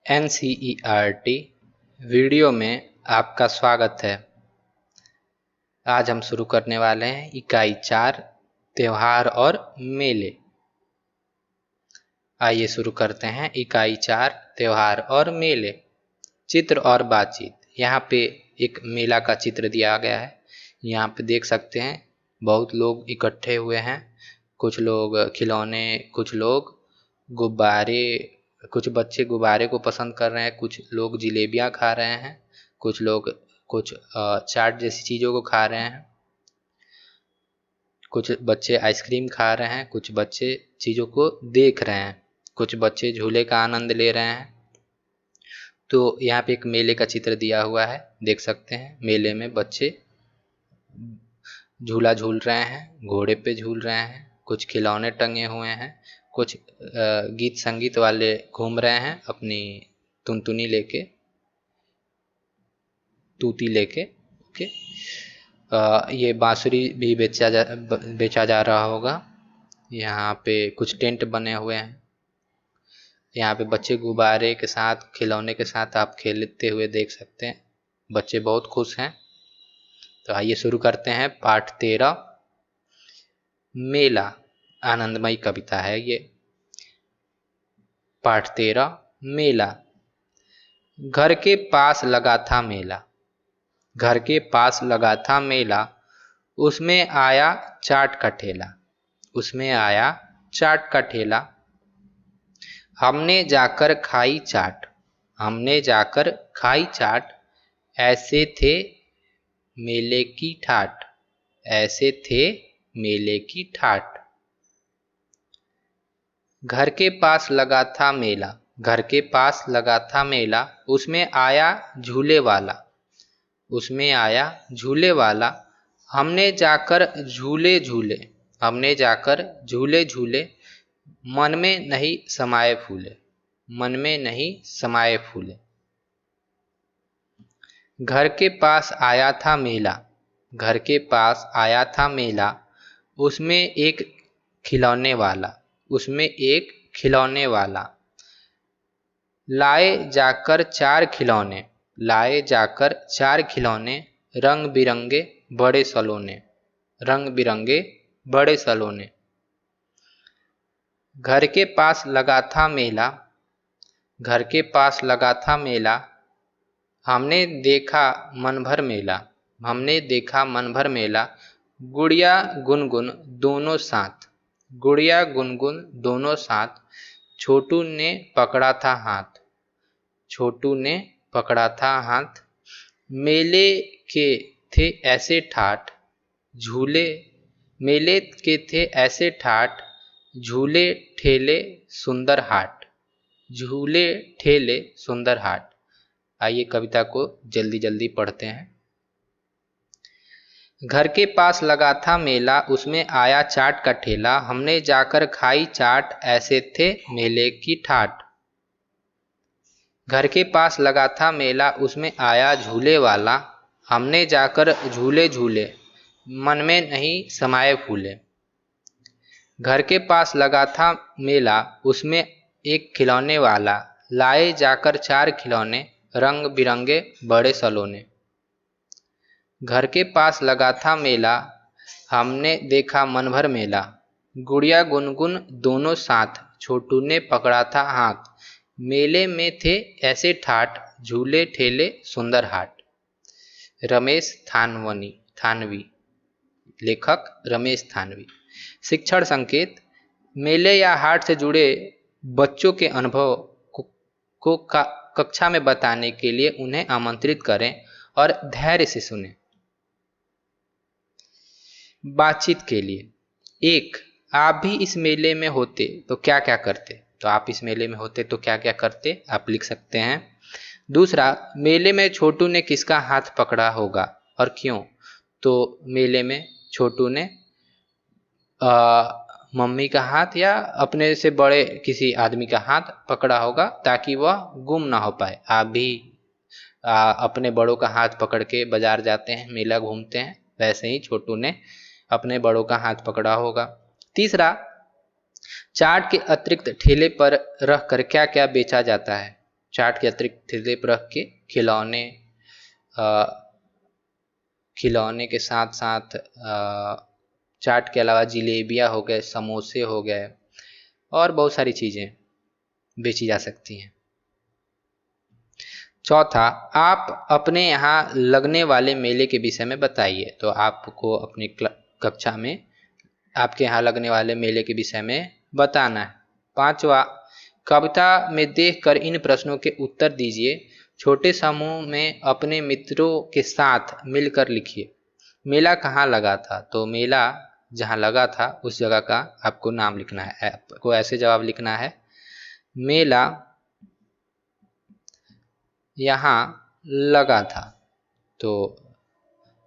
NCERT video में आपका स्वागत है। आज हम शुरू करने वाले हैं इकाई 4 त्योहार और मेले। आइए शुरू करते हैं इकाई 4 त्योहार और मेले। चित्र और बातचीत। यहाँ पे एक मेला का चित्र दिया गया है। यहाँ पे देख सकते हैं बहुत लोग इकट्ठे हुए हैं। कुछ लोग खिलौने, कुछ लोग गुब्बारे, कुछ बच्चे गुब्बारे को पसंद कर रहे हैं, कुछ लोग जिलेबियाँ खा रहे हैं, कुछ लोग कुछ चाट जैसी चीज़ों को खा रहे हैं, कुछ बच्चे आइसक्रीम खा रहे हैं, कुछ बच्चे चीज़ों को देख रहे हैं, कुछ बच्चे झूले का आनंद ले रहे हैं। तो यहाँ पे एक मेले का चित्र दिया हुआ है, देख सकते हैं। मेले में बच्चे झूला झूल रहे हैं, घोड़े पे झूल रहे हैं, कुछ खिलौने टंगे हुए हैं, कुछ गीत संगीत वाले घूम रहे हैं अपनी तुनतुनी लेके, तूती लेके। ओके, ये बांसुरी भी बेचा जा रहा होगा। यहाँ पे कुछ टेंट बने हुए हैं। यहाँ पे बच्चे गुब्बारे के साथ, खिलौने के साथ आप खेलते हुए देख सकते हैं। बच्चे बहुत खुश हैं। तो आइए शुरू करते हैं। पाठ 13 मेला। आनंदमयी कविता है ये। पाठ 13 मेला। घर के पास लगा था मेला, घर के पास लगा था मेला, उसमें आया चाट का ठेला, उसमें आया चाट का ठेला। हमने जाकर खाई चाट, हमने जाकर खाई चाट, ऐसे थे मेले की ठाट, ऐसे थे मेले की ठाट। घर के पास लगा था मेला, घर के पास लगा था मेला, उसमें आया झूले वाला, उसमें आया झूले वाला। हमने जाकर झूले झूले, हमने जाकर झूले झूले, मन में नहीं समाये फूले, मन में नहीं समाये फूले। घर के पास आया था मेला, घर के पास आया था मेला, उसमें एक खिलौने वाला, उसमें एक खिलौने वाला। लाए जाकर 4 खिलौने, लाए जाकर 4 खिलौने, रंग बिरंगे बड़े सलोने, रंग बिरंगे बड़े सलोने। घर के पास लगा था मेला, घर के पास लगा था मेला, हमने देखा मन भर मेला, हमने देखा मन भर मेला। गुड़िया गुनगुन दोनों साथ, गुड़िया गुनगुन दोनों साथ, छोटू ने पकड़ा था हाथ, छोटू ने पकड़ा था हाथ। मेले के थे ऐसे ठाठ, झूले, मेले के थे ऐसे ठाठ, झूले ठेले सुंदर हाट, झूले ठेले सुंदर हाट। आइए कविता को जल्दी जल्दी पढ़ते हैं। घर के पास लगा था मेला, उसमें आया चाट का ठेला, हमने जाकर खाई चाट, ऐसे थे मेले की ठाट। घर के पास लगा था मेला, उसमें आया झूले वाला, हमने जाकर झूले झूले, मन में नहीं समाये फूले। घर के पास लगा था मेला, उसमें एक खिलौने वाला, लाए जाकर 4 खिलौने, रंग बिरंगे बड़े सलोने। घर के पास लगा था मेला, हमने देखा मन भर मेला, गुड़िया गुनगुन दोनों साथ, छोटू ने पकड़ा था हाथ। मेले में थे ऐसे ठाठ, झूले ठेले सुंदर हाट। रमेश थानवी, लेखक रमेश थानवी। शिक्षण संकेत। मेले या हाट से जुड़े बच्चों के अनुभव को कक्षा में बताने के लिए उन्हें आमंत्रित करें और धैर्य से सुनें। बातचीत के लिए। 1. आप भी इस मेले में होते तो क्या क्या करते? तो आप इस मेले में होते तो क्या क्या करते, आप लिख सकते हैं। 2. मेले में छोटू ने किसका हाथ पकड़ा होगा और क्यों? तो मेले में छोटू ने मम्मी का हाथ या अपने से बड़े किसी आदमी का हाथ पकड़ा होगा ताकि वह गुम ना हो पाए। आप भी अपने बड़ों का हाथ पकड़ के बाजार जाते हैं, मेला घूमते हैं, वैसे ही छोटू ने अपने बड़ों का हाथ पकड़ा होगा। 3. चाट के अतिरिक्त ठेले पर रख कर क्या क्या बेचा जाता है? चाट के अतिरिक्त ठेले पर रख के खिलौने के साथ साथ चाट के अलावा जिलेबियाँ हो गए, समोसे हो गए और बहुत सारी चीज़ें बेची जा सकती हैं। चौथा, आप अपने यहाँ लगने वाले मेले के विषय में बताइए। तो आपको अपनी कक्षा में आपके यहाँ लगने वाले मेले के विषय में बताना है। पांचवा, कविता में देखकर इन प्रश्नों के उत्तर दीजिए। छोटे समूह में अपने मित्रों के साथ मिलकर लिखिए। मेला कहाँ लगा था? तो मेला जहाँ लगा था उस जगह का आपको नाम लिखना है। आपको ऐसे जवाब लिखना है, मेला यहाँ लगा था। तो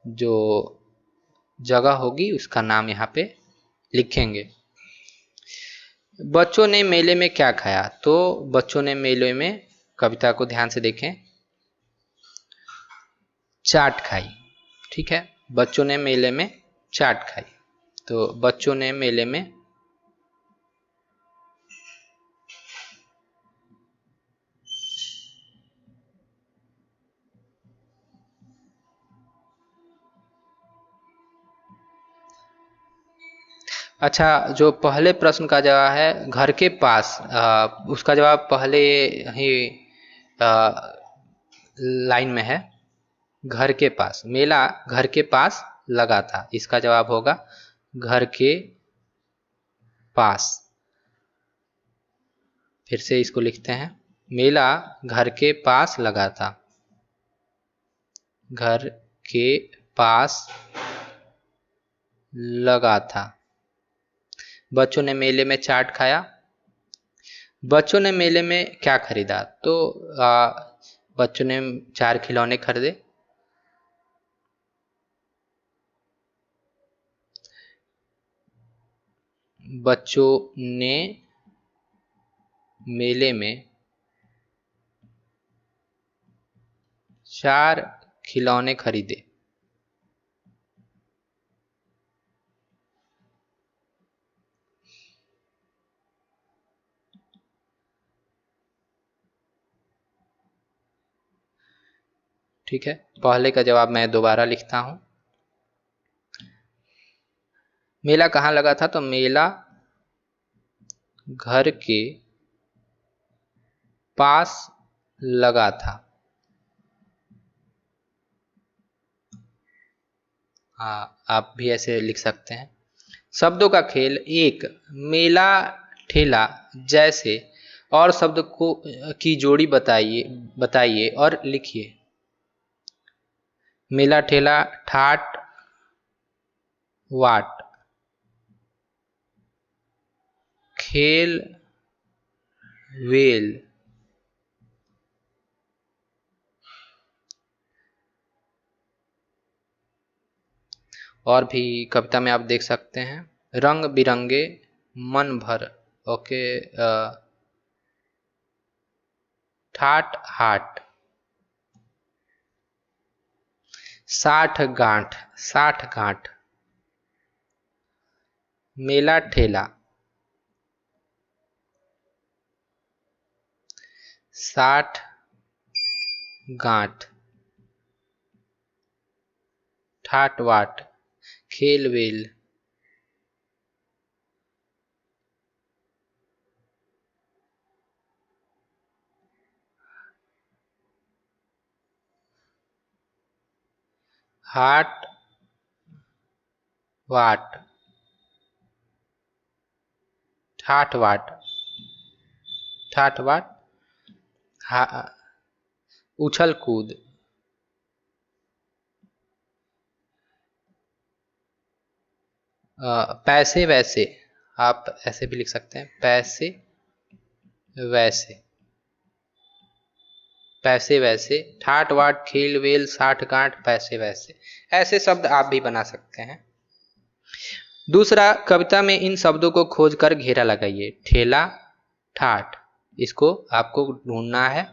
जो जगह होगी उसका नाम यहाँ पे लिखेंगे। बच्चों ने मेले में क्या खाया? तो बच्चों ने मेले में, कविता को ध्यान से देखें, चाट खाई। ठीक है, बच्चों ने मेले में चाट खाई। तो बच्चों ने मेले में अच्छा, जो पहले प्रश्न का जवाब है घर के पास, उसका जवाब पहले ही लाइन में है। घर के पास, मेला घर के पास लगा था, इसका जवाब होगा घर के पास। फिर से इसको लिखते हैं, मेला घर के पास लगा था। घर के पास लगा था। बच्चों ने मेले में चाट खाया। बच्चों ने मेले में क्या खरीदा? तो बच्चों ने 4 खिलौने खरीदे। बच्चों ने मेले में 4 खिलौने खरीदे। ठीक है, पहले का जवाब मैं दोबारा लिखता हूं। मेला कहाँ लगा था? तो मेला घर के पास लगा था। हाँ, आप भी ऐसे लिख सकते हैं। शब्दों का खेल। एक, मेला ठेला जैसे और शब्द को की जोड़ी बताइए और लिखिए। मेला ठेला, ठाट वाट, खेल वेल, और भी कविता में आप देख सकते हैं, रंग बिरंगे मन भर। ओके, ठाट हाट, साठ गांठ, साठ गांठ, मेला ठेला, साठ गांठ, ठाट वाट, खेल वेल, हाट वाट, ठाट वाट, ठाट वाट, उछल कूद, पैसे वैसे, आप ऐसे भी लिख सकते हैं, पैसे वैसे, पैसे वैसे, ठाट वाट, खेल वेल, साठ गांठ, पैसे वैसे। ऐसे शब्द आप भी बना सकते हैं। दूसरा, कविता में इन शब्दों को खोजकर घेरा लगाइए। ठेला, ठाठ, इसको आपको ढूंढना है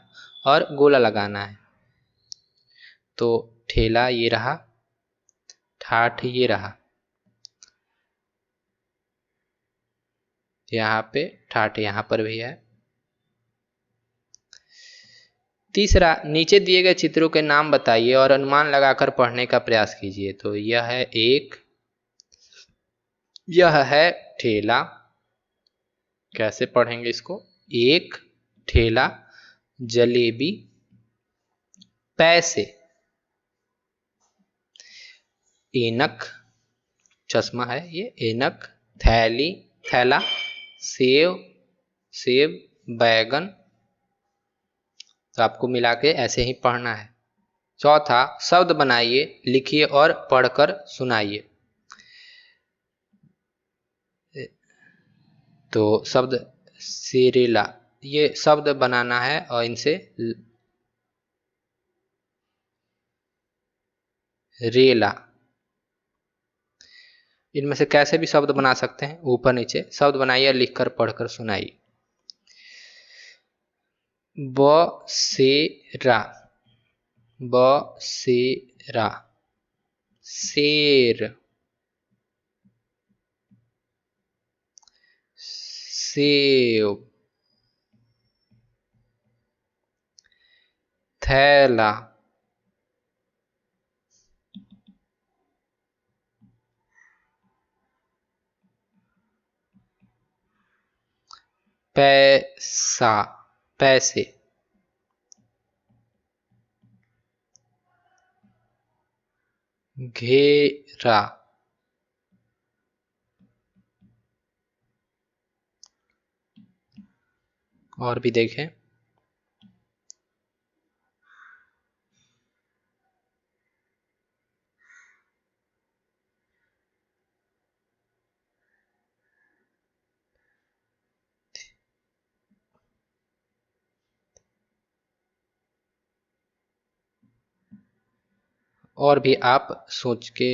और गोला लगाना है। तो ठेला ये रहा, ठाठ ये रहा, यहाँ पे ठाठ यहाँ पर भी है। तीसरा, नीचे दिए गए चित्रों के नाम बताइए और अनुमान लगाकर पढ़ने का प्रयास कीजिए। तो यह है एक, यह है ठेला। कैसे पढ़ेंगे इसको? एक ठेला, जलेबी, पैसे, ऐनक, चश्मा है ये, ऐनक, थैली, थैला, सेव, सेब, बैगन। तो आपको मिला के ऐसे ही पढ़ना है। चौथा, शब्द बनाइए, लिखिए और पढ़कर सुनाइए। तो शब्द सिरेला, ये शब्द बनाना है और इनसे रेला, इनमें से कैसे भी शब्द बना सकते हैं, ऊपर नीचे शब्द बनाइए, लिखकर पढ़कर सुनाइए। बसेरा, बसेरा, शेर, सेव, थैला, पैसा, पैसे, घेरा, और भी देखें। और भी आप सोच के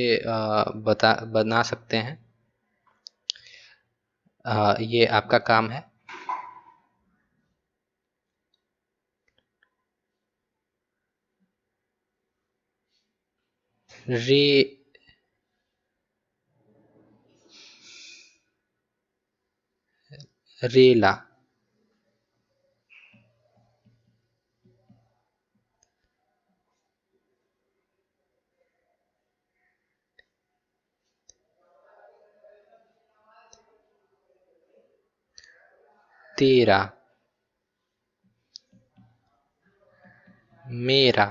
बना सकते हैं। ये आपका काम है। रे, रेला, तेरा, मेरा,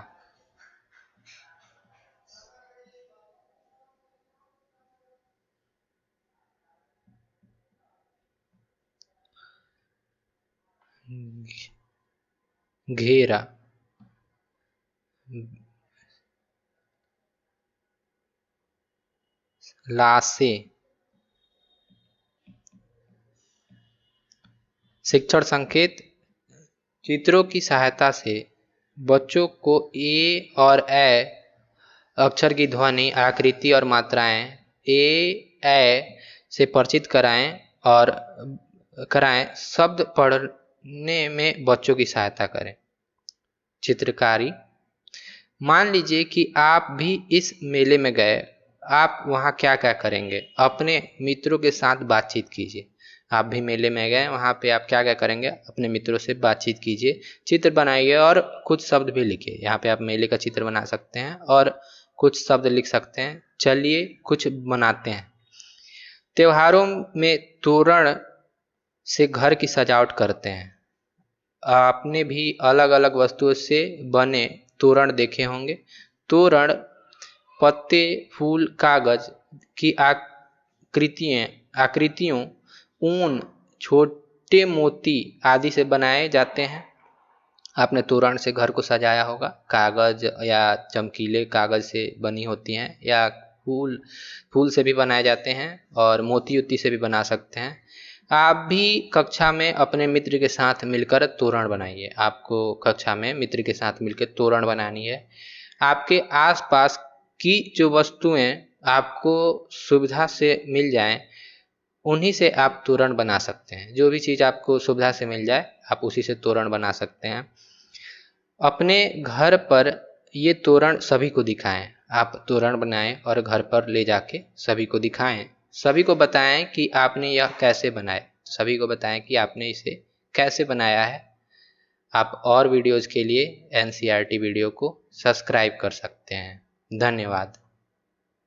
घेरा, लाशे। शिक्षण संकेत, चित्रों की सहायता से बच्चों को ए और ए अक्षर की ध्वनि, आकृति और मात्राएं ए से परिचित कराएं और शब्द पढ़ने में बच्चों की सहायता करें। चित्रकारी, मान लीजिए कि आप भी इस मेले में गए, आप वहाँ क्या क्या करेंगे? अपने मित्रों के साथ बातचीत कीजिए। आप भी मेले में गए, वहाँ पे आप क्या क्या करेंगे? अपने मित्रों से बातचीत कीजिए, चित्र बनाइए और कुछ शब्द भी लिखिए। यहाँ पे आप मेले का चित्र बना सकते हैं और कुछ शब्द लिख सकते हैं। चलिए कुछ बनाते हैं। त्योहारों में तोरण से घर की सजावट करते हैं। आपने भी अलग अलग वस्तुओं से बने तोरण देखे होंगे। तोरण पत्ते, फूल, कागज की आकृतियों, ऊन, छोटे मोती आदि से बनाए जाते हैं। आपने तोरण से घर को सजाया होगा। कागज या चमकीले कागज से बनी होती हैं, या फूल से भी बनाए जाते हैं और मोती उती से भी बना सकते हैं। आप भी कक्षा में अपने मित्र के साथ मिलकर तोरण बनाइए। आपको कक्षा में मित्र के साथ मिलकर तोरण बनानी है। आपके आसपास की जो वस्तुएं आपको सुविधा से मिल जाएं, उन्हीं से आप तोरण बना सकते हैं। जो भी चीज़ आपको सुविधा से मिल जाए, आप उसी से तोरण बना सकते हैं। अपने घर पर ये तोरण सभी को दिखाएं। आप तोरण बनाएं और घर पर ले जाके सभी को दिखाएं। सभी को बताएं कि आपने यह कैसे बनाए। सभी को बताएं कि आपने इसे कैसे बनाया है। आप और वीडियोज़ के लिए एनसीईआरटी वीडियो को सब्सक्राइब कर सकते हैं। धन्यवाद।